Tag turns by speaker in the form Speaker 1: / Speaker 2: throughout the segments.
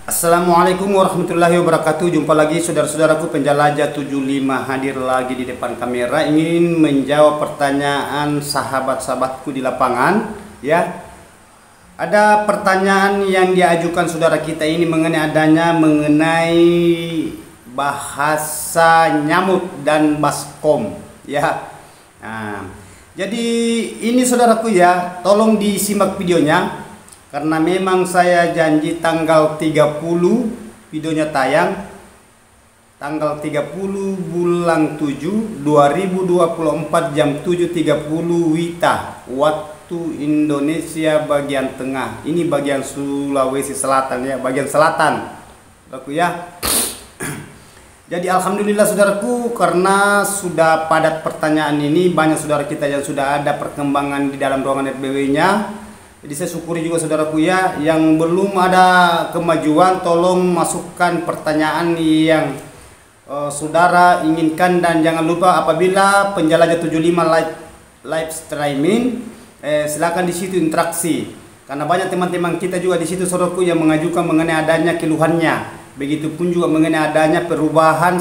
Speaker 1: Assalamualaikum warahmatullahi wabarakatuh. Jumpa lagi saudara-saudaraku penjelajah 75 hadir lagi di depan kamera ingin menjawab pertanyaan sahabat-sahabatku di lapangan ya. Ada pertanyaan yang diajukan saudara kita ini mengenai bahasa nyamut dan baskom ya. Jadi ini saudaraku ya, tolong disimak videonya. Karena memang saya janji tanggal 30 videonya tayang tanggal 30 bulan 7 2024 jam 7.30 WITA waktu Indonesia bagian tengah. Ini bagian Sulawesi Selatan ya, bagian selatan. Saudaraku ya. Jadi alhamdulillah saudaraku, karena sudah padat pertanyaan ini, banyak saudara kita yang sudah ada perkembangan di dalam ruangan RBW-nya. Jadi saya syukuri juga saudaraku ya, yang belum ada kemajuan tolong masukkan pertanyaan yang saudara inginkan, dan jangan lupa apabila penjelajah 75 live streaming silakan di situ interaksi, karena banyak teman-teman kita juga di situ saudaraku yang mengajukan mengenai adanya keluhannya, begitupun juga mengenai adanya perubahan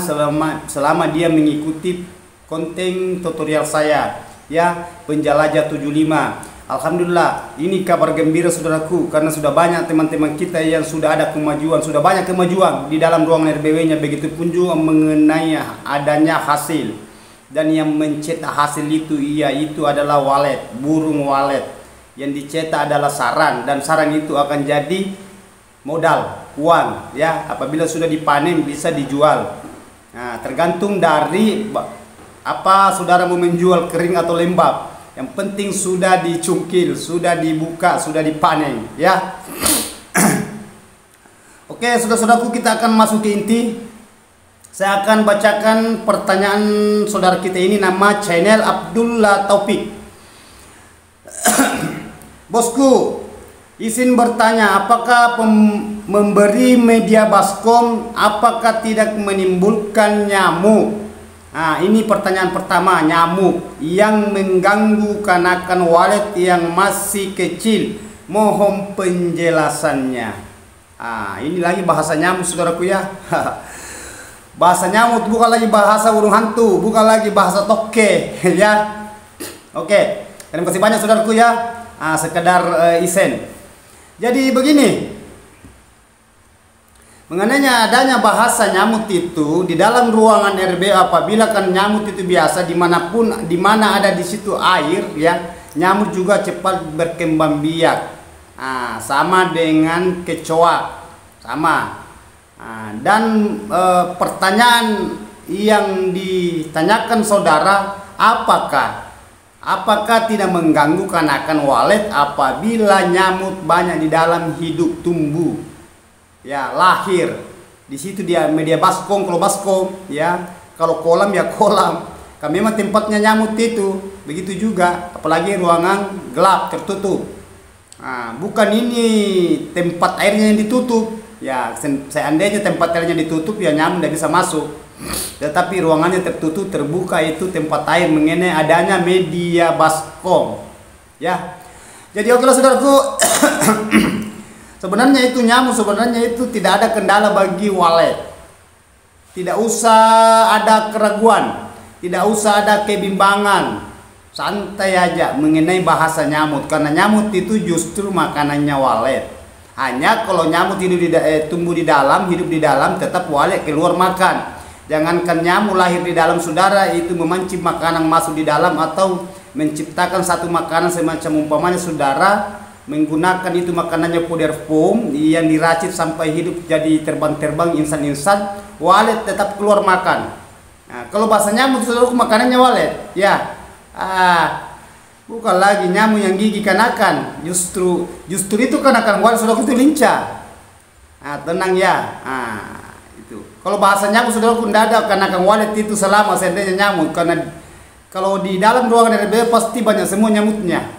Speaker 1: selama dia mengikuti konten tutorial saya ya, penjelajah 75. Alhamdulillah, ini kabar gembira saudaraku, karena sudah banyak teman-teman kita yang sudah ada kemajuan, sudah banyak kemajuan di dalam ruangan RBW-nya, begitupun juga mengenai adanya hasil. Dan yang mencetak hasil itu itu adalah walet, burung walet. Yang dicetak adalah sarang, dan sarang itu akan jadi modal, uang ya, apabila sudah dipanen bisa dijual. Nah, tergantung dari apa saudara mau menjual, kering atau lembab. Yang penting sudah dicungkil, sudah dibuka, sudah dipanen ya. Oke saudara-saudaraku, kita akan masuk ke inti. Saya akan bacakan pertanyaan saudara kita ini, nama channel Abdullah Taufik. Bosku, izin bertanya, apakah memberi media baskom apakah tidak menimbulkan nyamuk? Nah, ini pertanyaan pertama, nyamuk yang mengganggu kanakan walet yang masih kecil. Mohon penjelasannya. Ini lagi bahasa nyamuk saudaraku ya. Bahasa nyamuk bukan lagi bahasa burung hantu, bukan lagi bahasa toke ya. Oke, terima kasih banyak saudaraku ya. Sekedar isen. Jadi begini, mengenai adanya bahasa nyamuk itu di dalam ruangan RB, apabila kan nyamuk itu biasa dimanapun, dimana ada di situ air ya, nyamuk juga cepat berkembang biak. Sama dengan kecoa, sama. Dan pertanyaan yang ditanyakan saudara, apakah tidak mengganggu kanakan walet apabila nyamuk banyak di dalam hidup tumbuh? Ya, lahir di situ dia media baskom, kalau baskom ya, kalau kolam ya kolam, kan memang tempatnya nyamuk itu. Begitu juga apalagi ruangan gelap tertutup. Bukan ini tempat airnya yang ditutup ya, seandainya tempat airnya ditutup ya nyamuk tidak bisa masuk, tetapi ruangannya tertutup terbuka, itu tempat air, mengenai adanya media baskom ya. Jadi oke lah saudaraku. Sebenarnya itu nyamuk, sebenarnya itu tidak ada kendala bagi walet. Tidak usah ada keraguan, tidak usah ada kebimbangan. Santai aja mengenai bahasa nyamuk, karena nyamuk itu justru makanannya walet. Hanya kalau nyamuk tumbuh di dalam, hidup di dalam, tetap walet keluar makan. Jangankan nyamuk lahir di dalam saudara, itu memancing makanan masuk di dalam, atau menciptakan satu makanan semacam umpamanya saudara menggunakan itu makanannya powder foam yang diracik sampai hidup jadi terbang-terbang insan-insan, walet tetap keluar makan. Kalau bahasa nyamuk saudara, makanannya walet ya. Bukan lagi nyamuk yang gigi kanakan, justru itu kanakan walet saudara itu lincah. Tenang ya. Itu kalau bahasa nyamuk saudara, tidak ada kanakan walet itu selama seandainya nyamuk, karena kalau di dalam ruangan RB pasti banyak semua nyamuknya.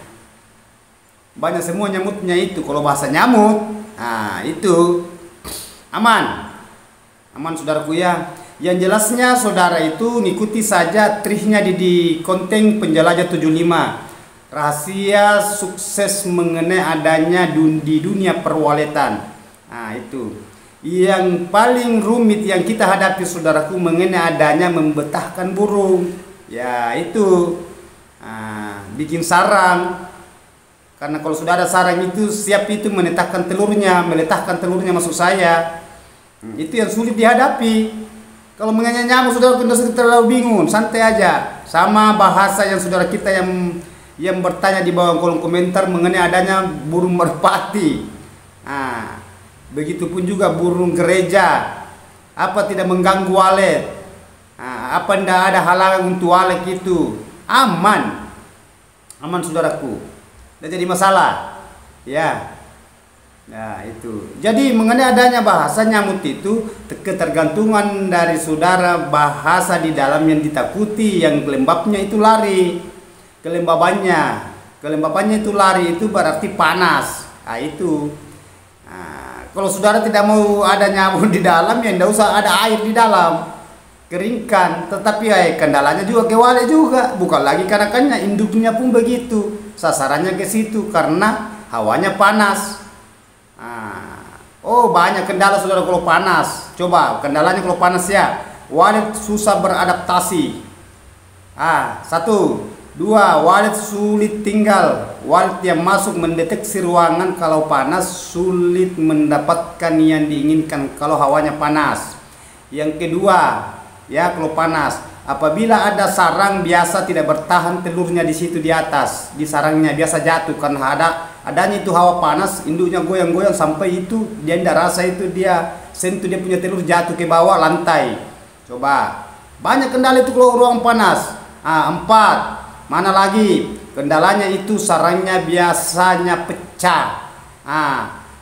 Speaker 1: Banyak semua nyamuknya itu kalau bahasa nyamuk. Itu aman saudaraku ya. Yang jelasnya saudara itu ngikuti saja triknya di konten penjelajah 75, rahasia sukses mengenai adanya di dunia perwaletan. Itu Yang paling rumit yang kita hadapi saudaraku mengenai adanya membetahkan burung. Ya itu bikin sarang. Karena kalau sudah ada sarang itu siap itu meletakkan telurnya maksud saya. Itu yang sulit dihadapi. Kalau mengenai nyamuk saudara tidak usah terlalu bingung, santai aja. Sama bahasa yang saudara kita yang bertanya di bawah kolom komentar mengenai adanya burung merpati. Begitupun juga burung gereja. Apa tidak mengganggu walet? Apa tidak ada halangan untuk walet itu? Aman saudaraku. Tidak jadi masalah. Ya. Nah itu. Jadi mengenai adanya bahasa nyamuk itu ketergantungan dari saudara bahasa di dalam yang ditakuti, yang kelembabnya itu lari. Kelembabannya itu lari itu berarti panas. Itu. Kalau saudara tidak mau ada nyamuk di dalam, ya tidak usah ada air di dalam. Keringkan, tetapi kendalanya juga ke wale juga. Bukan lagi kanakannya, induknya pun begitu. Sasarannya ke situ karena hawanya panas. Banyak kendala saudara kalau panas. Coba kendalanya kalau panas ya, walet susah beradaptasi. 1, 2, walet sulit tinggal. Walet yang masuk mendeteksi ruangan kalau panas sulit mendapatkan yang diinginkan kalau hawanya panas. Yang kedua, ya kalau panas, apabila ada sarang biasa tidak bertahan telurnya di situ di atas, di sarangnya biasa jatuh karena adanya itu hawa panas, induknya goyang-goyang sampai itu dia tidak rasa itu dia sentuh dia punya telur jatuh ke bawah lantai. Coba banyak kendala itu kalau ruang panas. 4, mana lagi kendalanya itu sarangnya biasanya pecah.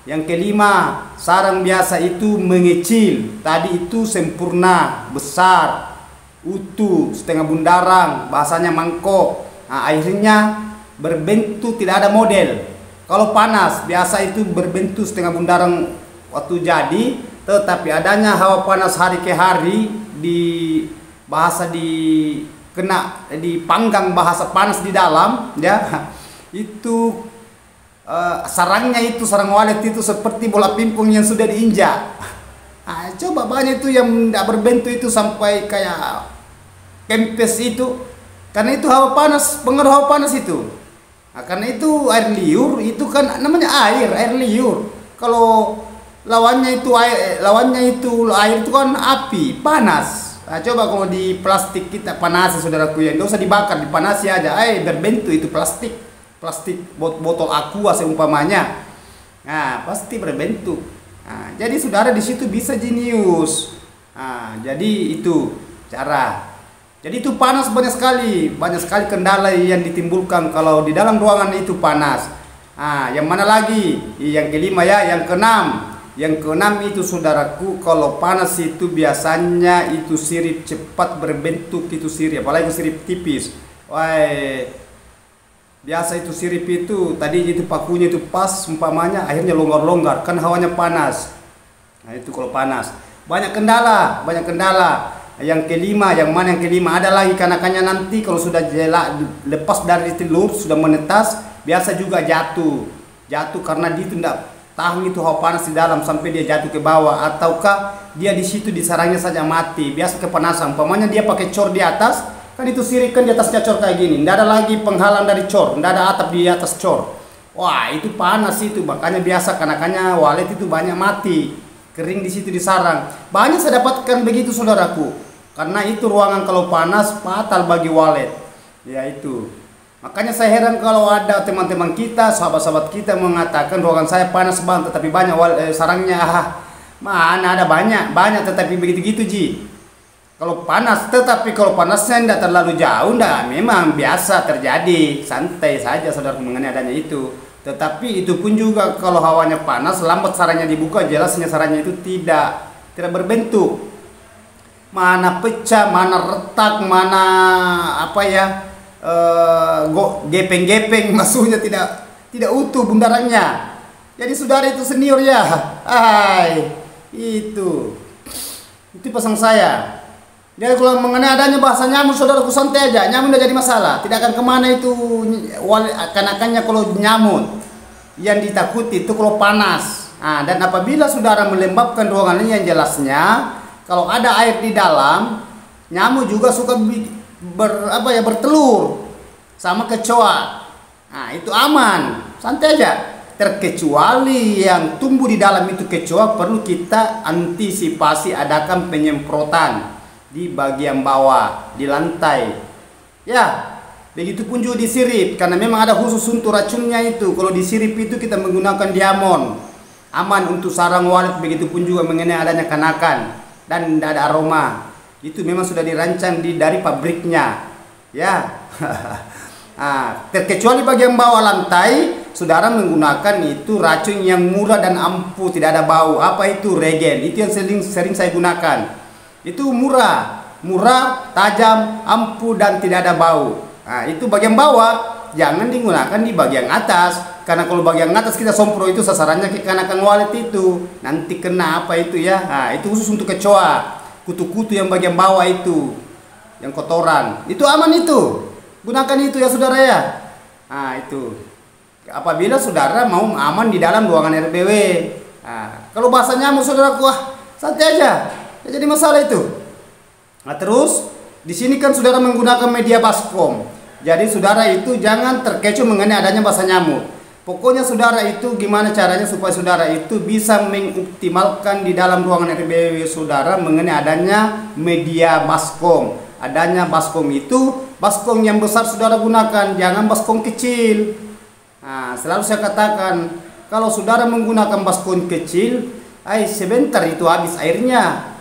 Speaker 1: Yang kelima, sarang biasa itu mengecil. Tadi itu sempurna, besar, utuh, setengah bundaran, bahasanya mangkok. Akhirnya berbentuk tidak ada model. Kalau panas biasa itu berbentuk setengah bundaran waktu jadi, tetapi adanya hawa panas hari ke hari dipanggang bahasa panas di dalam, ya itu sarangnya itu sarang walet itu seperti bola pingpong yang sudah diinjak. Coba banyak itu yang tidak berbentuk itu sampai kayak kempes itu, karena itu hawa panas, pengaruh hawa panas itu. Karena itu air liur itu kan namanya air liur. Kalau lawannya itu air itu kan api panas. Coba kalau di plastik kita panasi saudaraku ya, tidak usah dibakar, dipanasi aja, berbentuk itu plastik botol aqua seumpamanya. Pasti berbentuk. Jadi saudara di situ bisa jenius. Jadi itu cara. Jadi itu panas banyak sekali kendala yang ditimbulkan kalau di dalam ruangan itu panas. Yang mana lagi? Yang kelima ya, yang keenam. Yang keenam itu saudaraku, kalau panas itu biasanya itu sirip cepat berbentuk itu sirip, apalagi sirip tipis. Biasa itu sirip itu tadi itu pakunya itu pas umpamanya akhirnya longgar-longgar kan hawanya panas. Itu kalau panas. Banyak kendala. Yang kelima, ada lagi kanakannya nanti kalau sudah lepas dari telur sudah menetas, biasa juga jatuh karena dia tidak tahan itu hawa panas di dalam sampai dia jatuh ke bawah, ataukah dia di situ di sarangnya saja mati, biasa kepanasan. Umpamanya dia pakai cor di atas, kan itu sirip kan di atasnya cor kayak gini, tidak ada lagi penghalang dari cor, tidak ada atap di atas cor. Itu panas itu, makanya biasa kanakannya walet itu banyak mati, kering di situ di sarang. Banyak saya dapatkan begitu saudaraku. Karena itu ruangan kalau panas fatal bagi walet. Ya itu. Makanya saya heran kalau ada teman-teman kita, sahabat-sahabat kita mengatakan ruangan saya panas bang, tetapi banyak sarangnya. Mana ada banyak tetapi begitu-gitu Ji. Kalau panas, tetapi kalau panasnya tidak terlalu jauh, memang biasa terjadi, santai saja saudara mengenai adanya itu. Tetapi itu pun juga kalau hawanya panas, lambat sarangnya dibuka, jelasnya sarangnya itu tidak berbentuk. Mana pecah, mana retak, mana gepeng-gepeng, maksudnya tidak utuh bundarannya. Jadi saudara itu senior ya. Itu pasang saya. Jadi kalau mengenai adanya bahasa nyamuk, saudaraku santai aja, nyamuk tidak jadi masalah, tidak akan kemana itu kanakannya kalau nyamuk. Yang ditakuti itu kalau panas. Dan apabila saudara melembabkan ruangan ini, yang jelasnya kalau ada air di dalam, nyamuk juga suka bertelur sama kecoa. Itu aman, santai aja. Terkecuali yang tumbuh di dalam itu kecoa, perlu kita antisipasi, adakan penyemprotan di bagian bawah, di lantai. Ya, begitupun juga di sirip, karena memang ada khusus untuk racunnya itu. Kalau di sirip itu kita menggunakan diamond, aman untuk sarang walet. Begitupun juga mengenai adanya kanakan dan tidak ada aroma. Itu memang sudah dirancang dari pabriknya. Ya. Terkecuali bagian bawah lantai, saudara menggunakan itu racun yang murah dan ampuh, tidak ada bau. Apa itu? Regen. Itu yang sering saya gunakan. Itu murah, tajam, ampuh, dan tidak ada bau. Itu bagian bawah, jangan digunakan di bagian atas. Karena kalau bagian atas kita sompro, itu sasarannya ke kanakan walet itu. Nanti kena apa itu ya? Itu khusus untuk kecoa. Kutu-kutu yang bagian bawah itu, yang kotoran. Itu aman itu. Gunakan itu ya saudara ya. Itu. Apabila saudara mau aman di dalam ruangan RBW. Kalau bahasa nyamuk saudaraku, santai aja. Tidak jadi masalah itu. Terus di sini kan saudara menggunakan media baskom. Jadi saudara itu jangan terkecoh mengenai adanya bahasa nyamuk. Pokoknya saudara itu gimana caranya supaya saudara itu bisa mengoptimalkan di dalam ruangan RBW saudara mengenai adanya media baskom. Adanya baskom itu, baskom yang besar saudara gunakan, jangan baskom kecil. Selalu saya katakan, kalau saudara menggunakan baskom kecil, sebentar itu habis airnya.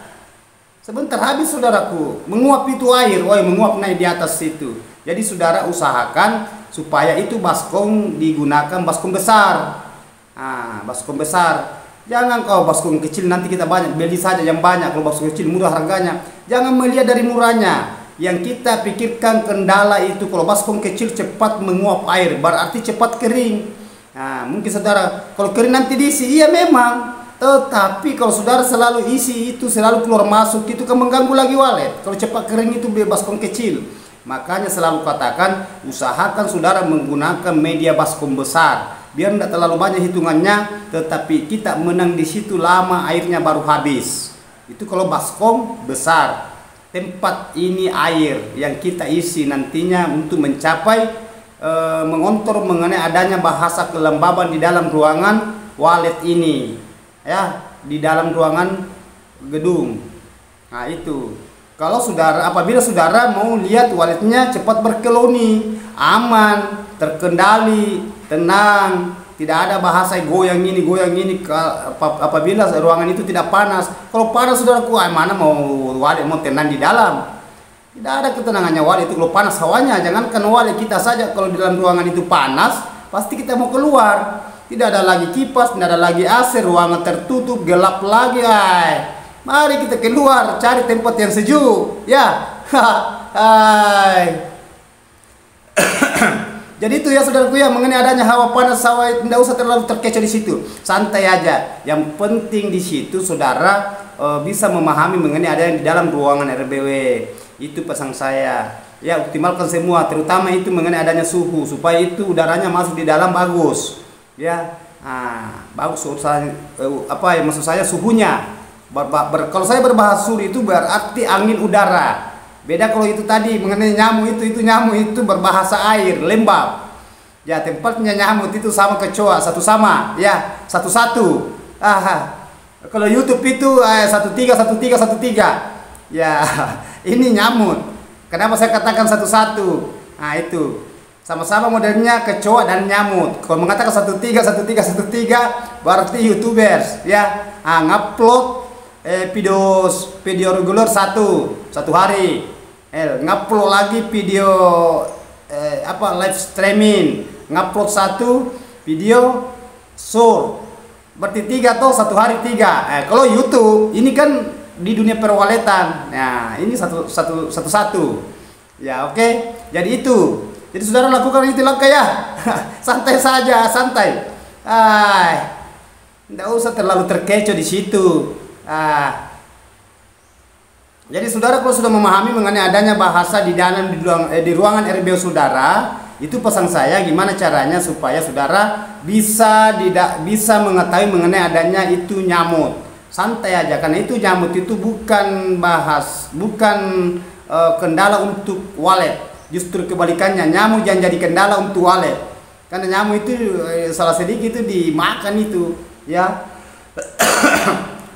Speaker 1: Sebentar habis saudaraku, menguap itu air, menguap naik di atas situ. Jadi saudara usahakan supaya itu baskom digunakan baskom besar. Baskom besar. Jangan kau baskom kecil, nanti kita banyak beli saja yang banyak. Kalau baskom kecil murah harganya, jangan melihat dari murahnya. Yang kita pikirkan kendala itu kalau baskom kecil cepat menguap air, berarti cepat kering. Mungkin saudara kalau kering nanti diisi, iya memang. Tetapi kalau saudara selalu isi itu, selalu keluar masuk, itu kan mengganggu lagi walet. Kalau cepat kering itu baskom kecil. Makanya selalu katakan, usahakan saudara menggunakan media baskom besar. Biar tidak terlalu banyak hitungannya, tetapi kita menang di situ lama, airnya baru habis. Itu kalau baskom besar. Tempat ini air yang kita isi nantinya untuk mencapai mengontrol mengenai adanya bahasa kelembaban di dalam ruangan walet ini. Ya, di dalam ruangan gedung. Itu. Kalau apabila saudara mau lihat waletnya cepat berkeloni, aman, terkendali, tenang, tidak ada bahasa goyang ini. Apabila ruangan itu tidak panas. Kalau panas saudaraku, mana mau walet mau tenang di dalam? Tidak ada ketenangannya walet itu kalau panas hawanya. Jangankan walet kita saja, kalau di dalam ruangan itu panas, pasti kita mau keluar. Tidak ada lagi kipas, tidak ada lagi AC, ruangan tertutup, gelap lagi. Mari kita keluar, cari tempat yang sejuk, ya. Jadi itu ya saudaraku ya, mengenai adanya hawa panas, tidak usah terlalu terkecoh di situ. Santai aja. Yang penting di situ saudara bisa memahami mengenai adanya di dalam ruangan RBW. Itu pesan saya. Ya, optimalkan semua, terutama itu mengenai adanya suhu supaya itu udaranya masuk di dalam bagus. Ya, bagus maksud saya suhunya. Kalau saya berbahasa suhu itu berarti angin udara. Beda kalau itu tadi mengenai nyamuk itu nyamuk itu berbahasa air, lembab. Ya, tempatnya nyamuk itu sama kecoa, satu-sama, ya, satu-satu. Kalau YouTube itu 131313. Ya, ini nyamuk. Kenapa saya katakan satu-satu? Itu sama-sama modelnya kecoa dan nyamuk. Kalau mengatakan 131313 berarti YouTubers, ya. Ngupload video reguler satu hari. Ngupload lagi video live streaming. Ngupload satu video short. Berarti 3 atau satu hari 3. Kalau YouTube ini kan di dunia perwaletan. Nah, ini satu-satu. Ya, oke. Jadi itu. Jadi saudara lakukan itu langkah ya. Santai saja, santai. Tidak usah terlalu terkecoh di situ. Jadi saudara kalau sudah memahami mengenai adanya bahasa di ruangan RBW saudara, itu pesan saya, gimana caranya supaya saudara bisa mengetahui mengenai adanya itu nyamuk. Santai aja, karena itu nyamuk itu bukan kendala untuk walet. Justru kebalikannya, nyamuk jangan jadi kendala untuk walet. Karena nyamuk itu salah sedikit itu dimakan itu, ya.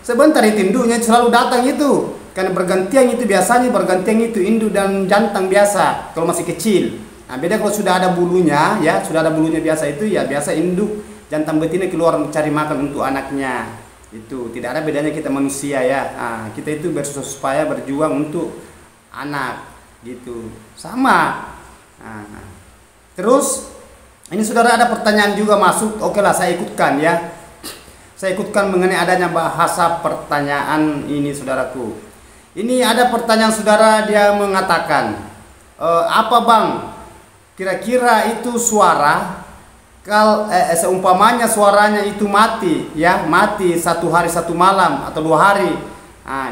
Speaker 1: Sebentar itu induknya selalu datang itu, karena bergantian itu, biasanya bergantian itu induk dan jantan biasa kalau masih kecil. Nah, beda kalau sudah ada bulunya, ya, sudah ada bulunya biasa itu, ya biasa induk jantan betina keluar mencari makan untuk anaknya. Itu tidak ada bedanya kita manusia, ya. Nah, kita itu supaya berjuang untuk anak, gitu, sama. Nah, terus ini saudara ada pertanyaan juga masuk, oke lah saya ikutkan, ya. Saya ikutkan mengenai adanya bahasa pertanyaan ini, saudaraku. Ini ada pertanyaan saudara, dia mengatakan, apa bang, kira-kira itu suara, seumpamanya suaranya itu mati, ya, mati 1 hari 1 malam atau 2 hari,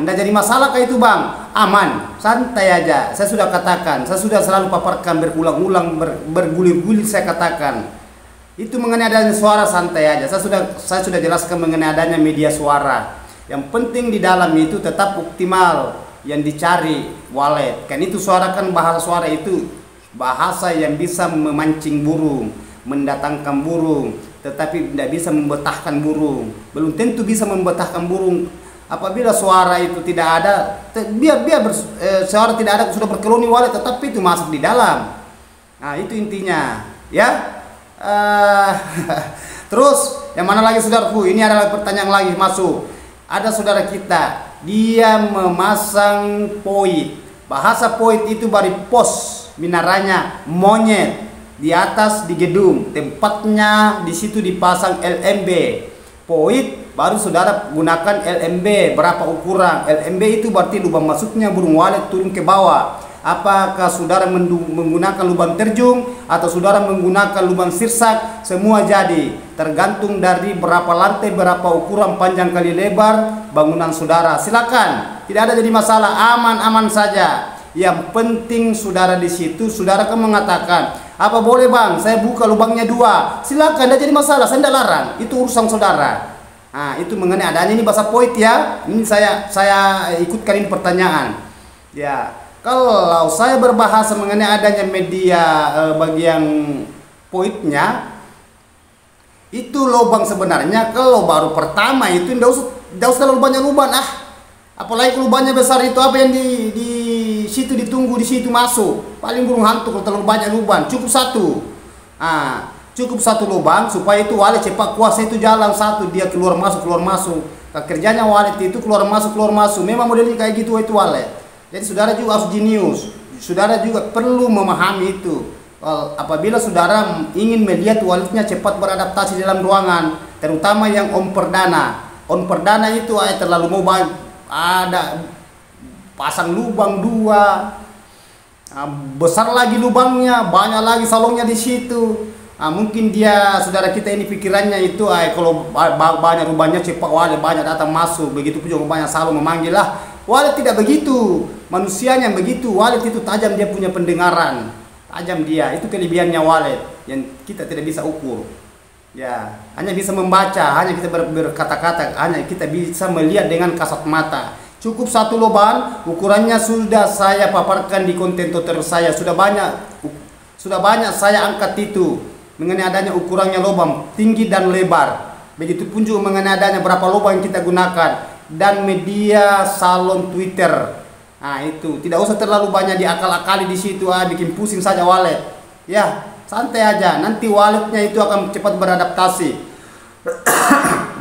Speaker 1: tidak jadi masalah kah itu bang? Aman, santai aja. Saya sudah katakan, saya sudah selalu paparkan berulang-ulang, bergulir-gulir saya katakan. Itu mengenai adanya suara, santai aja. Saya sudah jelaskan mengenai adanya media suara. Yang penting di dalam itu tetap optimal yang dicari walet. Kan itu suara, kan bahasa suara itu bahasa yang bisa memancing burung, mendatangkan burung, tetapi tidak bisa membetahkan burung. Belum tentu bisa membetahkan burung. Apabila suara itu tidak ada, suara tidak ada, sudah berkeloni walet, tetapi itu masuk di dalam. Nah, itu intinya, ya. Terus yang mana lagi saudaraku? Ini adalah pertanyaan lagi masuk. Ada saudara kita, dia memasang poit. Bahasa poit itu bari pos, minaranya monyet di atas di gedung, tempatnya di situ dipasang LMB. Poit baru saudara gunakan LMB. Berapa ukuran LMB itu? Berarti lubang masuknya burung walet turun ke bawah. Apakah saudara menggunakan lubang terjun atau saudara menggunakan lubang sirsak, semua jadi, tergantung dari berapa lantai, berapa ukuran panjang kali lebar bangunan saudara. Silakan, tidak ada jadi masalah, aman-aman saja. Yang penting saudara di situ, saudara kan mengatakan, apa boleh bang, saya buka lubangnya 2, silakan, tidak jadi masalah, saya tidak larang, itu urusan saudara. Nah, itu mengenai adanya ini bahasa poit, ya. Ini saya ikutkan ini pertanyaan, ya. Kalau saya berbahasa mengenai adanya media bagian poitnya, itu lubang sebenarnya kalau baru pertama itu tidak usah terlalu banyak lubang, apalagi lubangnya besar itu, apa yang di situ ditunggu di situ masuk, paling burung hantu kalau terlalu banyak lubang. Cukup 1, cukup 1 lubang supaya itu walet cepat kuasa itu jalan satu, dia keluar masuk. Kerjanya walet itu keluar masuk. Memang modelnya kayak gitu itu walet. Jadi saudara juga harus jenius, saudara juga perlu memahami itu. Apabila saudara ingin melihat waletnya cepat beradaptasi dalam ruangan, terutama yang om perdana itu terlalu mau ada pasang lubang 2, besar lagi lubangnya, banyak lagi salongnya di situ. Mungkin dia saudara kita ini pikirannya itu kalau banyak lubangnya cepat walet banyak datang masuk, begitu pun juga banyak salong memanggil lah. Walet tidak begitu, manusianya yang begitu. Walet itu tajam, dia punya pendengaran tajam, dia itu kelebihannya walet yang kita tidak bisa ukur, ya. Hanya bisa membaca, hanya kita berkata-kata, hanya kita bisa melihat dengan kasat mata. Cukup 1 lubang, ukurannya sudah saya paparkan di konten Twitter saya, sudah banyak saya angkat itu mengenai adanya ukurannya lubang tinggi dan lebar. Begitupun juga mengenai adanya berapa lubang yang kita gunakan dan media salon Twitter. Nah, itu tidak usah terlalu banyak diakal-akali di situ, bikin pusing saja walet. Ya, santai aja, nanti waletnya itu akan cepat beradaptasi.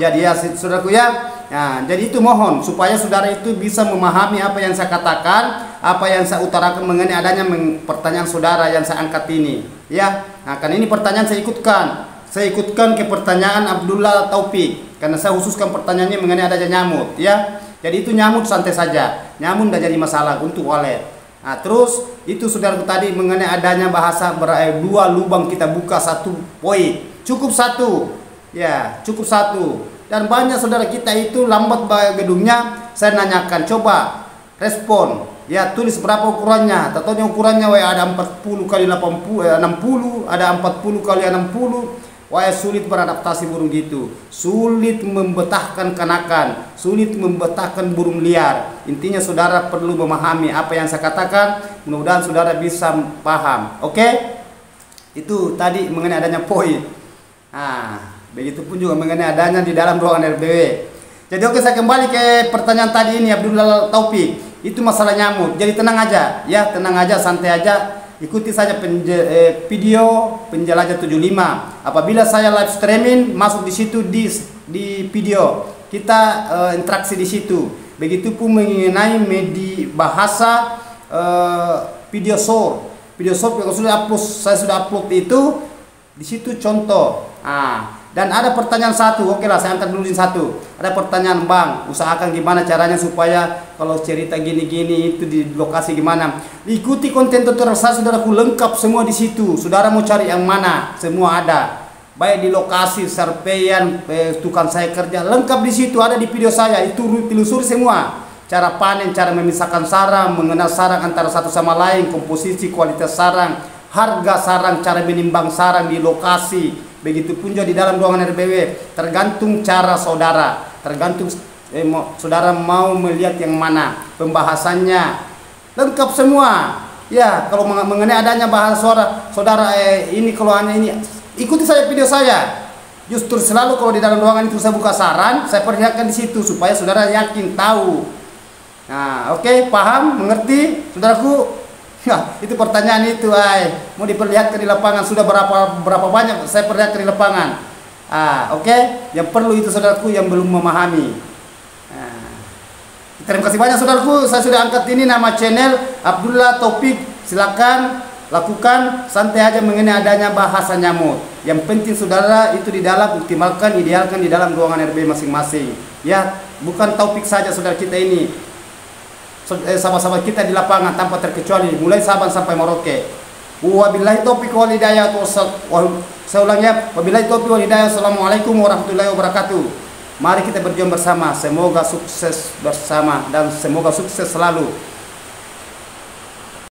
Speaker 1: Jadi ya saudaraku, ya. Nah, jadi itu mohon supaya saudara itu bisa memahami apa yang saya katakan, apa yang saya utarakan mengenai adanya pertanyaan saudara yang saya angkat ini, ya. Nah, kan ini pertanyaan saya ikutkan ke pertanyaan Abdullah Taufik, karena saya khususkan pertanyaannya mengenai adanya nyamuk, ya. Jadi itu nyamuk santai saja, nyamuk tidak jadi masalah untuk walet. Nah, terus itu saudaraku tadi mengenai adanya bahasa 2 lubang kita buka 1 poin, cukup 1, ya, cukup 1. Dan banyak saudara kita itu lambat gedungnya, saya nanyakan, coba respon, Ya, tulis berapa ukurannya. Tentunya ukurannya ada 40 kali 80, 60, ada 40 kali 60. Wah, sulit beradaptasi burung gitu. Sulit membetahkan kanakan, sulit membetahkan burung liar. Intinya saudara perlu memahami apa yang saya katakan. Mudah-mudahan saudara bisa paham. Oke? Itu tadi mengenai adanya poin. Begitupun juga mengenai adanya di dalam ruangan RBW. Jadi oke, saya kembali ke pertanyaan tadi ini Abdullah Taufik. Itu masalah nyamuk. Jadi tenang aja, ya, tenang aja, santai aja. Ikuti saja video penjelajah 75. Apabila saya live streaming, masuk di situ di video. Kita interaksi di situ. Begitupun mengenai bahasa video short. Video short yang saya sudah upload itu di situ contoh. Dan ada pertanyaan satu, oke lah, saya angkat dulu satu. Ada pertanyaan, Bang, usahakan gimana caranya supaya kalau cerita gini-gini itu di lokasi gimana? Ikuti konten tutorial saya, saudaraku, lengkap semua di situ. Saudara mau cari yang mana? Semua ada. Baik di lokasi, serpeian, tukang saya kerja, lengkap di situ, ada di video saya. Itu telusuri semua. Cara panen, cara memisahkan sarang, mengenal sarang antara satu sama lain, komposisi, kualitas sarang, harga sarang, cara menimbang sarang di lokasi. Begitupun juga di dalam ruangan RBW, tergantung cara saudara, tergantung saudara mau melihat yang mana, pembahasannya lengkap semua. Ya, kalau mengenai adanya bahasa saudara ini kalau hanya ini, ikuti saja video saya. Justru selalu kalau di dalam ruangan itu saya buka saran, saya perlihatkan di situ supaya saudara yakin tahu. Oke, paham, mengerti, saudaraku? Itu pertanyaan itu, mau diperlihatkan di lapangan sudah berapa banyak saya perlihatkan di lapangan. Oke, yang perlu itu saudaraku yang belum memahami. Terima kasih banyak saudaraku, saya sudah angkat ini nama channel Abdullah Taufik. Silakan lakukan, santai aja mengenai adanya bahasa nyamuk. Yang penting saudara itu di dalam optimalkan, idealkan di dalam ruangan RB masing-masing. Ya, bukan Taufik saja saudara kita ini. Sama-sama kita di lapangan tanpa terkecuali, mulai Sabang sampai Merauke. Wabillahi taufiq wal hidayah. Saya ulang ya, wabillahi taufiq wal hidayah. Assalamualaikum warahmatullahi wabarakatuh. Mari kita berjuang bersama, semoga sukses bersama dan semoga sukses selalu.